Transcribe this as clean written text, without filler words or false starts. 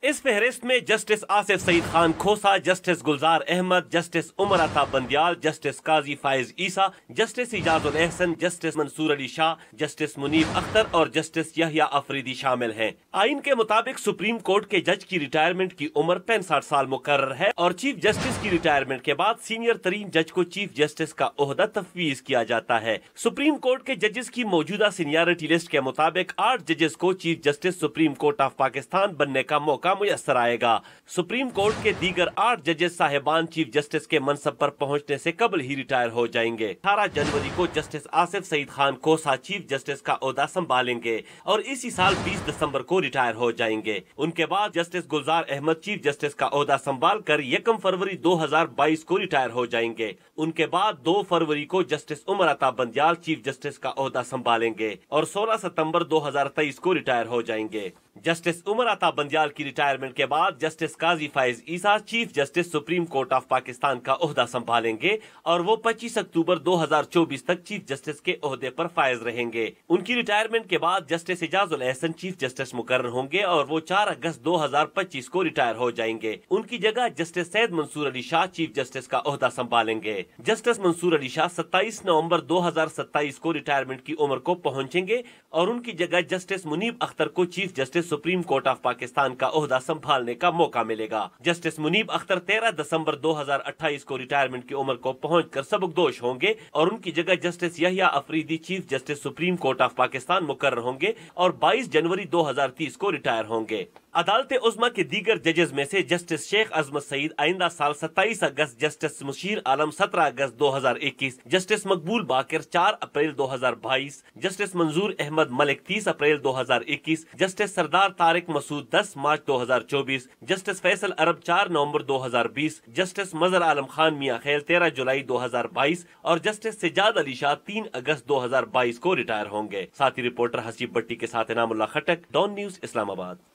اس فہرست میں جسٹس آصف سعید خان کھوسا، justice Gulzar Ahmed, justice Umar Ata Bandial, justice Qazi Faez عیسیٰ، justice Ijaz ul Ahsan, justice منصور Ali Shah, justice منیب اختر اور جسٹس یحییٰ آفریدی شامل ہیں۔ آئین کے مطابق سپریم کورٹ کے جج کی ریٹائرمنٹ کی عمر 65 سال مقرر ہے اور چیف جسٹس کی ریٹائرمنٹ کے بعد سینئر ترین جج کو چیف جسٹس کا عہدہ تفویض کیا جاتا ہے۔ سپریم کورٹ کے ججز کی موجودہ سینیارٹی لسٹ کے مطابق 8 ججز کو chief justice supreme court of Pakistan بننے کا موقع میسر آئے گا۔ سپریم کورٹ کے دیگر 8 ججز صاحبان چیف جسٹس کے منصب پر پہنچنے سے قبل ہی ریٹائر ہو جائیں گے۔ 18 جنوری کو جسٹس آصف سعید خان کھوسا چیف جسٹس کا عہدہ سنبھالیں گے اور اسی سال 20 دسمبر کو ریٹائر ہو جائیں گے۔ ان کے بعد justice Gulzar Ahmed chief justice کا عہدہ سنبھال کر 1 فروری 2022 کو ریٹائر ہو جائیں گے۔ ان کے بعد 2 فروری کو justice Umar Ata Bandial chief justice کا عہدہ سنبھالیں گے اور 16 ستمبر 2023 کو ریٹائر ہو جائیں گے۔ جسٹس عمر عطا بندیال کی ریٹائرمنٹ کے بعد justice Qazi Faez Isa chief justice supreme court of Pakistan کا عہدہ سنبھالیں گے اور وہ 25 اکتوبر 2024 تک چیف جسٹس کے عہدے پر فائز رہیں گے۔ ان کی ریٹائرمنٹ کے بعد justice Ijaz ul Ahsan chief justice مقرر ہوں گے اور وہ 4 اگست 2025 کو ریٹائر ہو جائیں گے۔ ان کی جگہ جسٹس سید منصور علی شاہ چیف جسٹس کا عہدہ سنبھالیں گے۔ جسٹس منصور علی شاہ 27 نومبر 2027 کو ریٹائرمنٹ کی عمر کو پہنچیں گے اور ان کی جگہ جسٹس منیب اختر کو chief justice supreme court of Pakistan کا عہدہ سنبھالنے کا موقع ملے گا۔ جسٹس منیب اختر 13 دسمبر 2028 کو ریٹائرمنٹ کی عمر کو پہنچ کر سبکدوش ہوں گے اور ان کی جگہ justice Yahya Afridi chief justice supreme court of Pakistan مقرر ہوں گے اور 22 جنوری 2030 کو ریٹائر ہوں گے۔ عدالت عظمیٰ کے دیگر ججز میں سے جسٹس شیخ عظمت سعید آئندہ سال 27 اگست، جسٹس مشیر عالم 17 اگست 2021، جسٹس مقبول باقر 4 اپریل 2022، جسٹس منظور احمد ملک 30 اپریل 2021، جسٹس سردار طارق مسعود 10 مارچ 2024، جسٹس فیصل عرب 4 نومبر 2020، جسٹس مظہر عالم خان میاں خیل 13 جولائی 2022 اور جسٹس سجاد علی شاہ 3 اگست 2022 کو ریٹائر ہوں گے۔ ساتھی رپورٹر حسیب بٹی کے ساتھ انعام اللہ خٹک، ڈان نیوز، اسلام آباد۔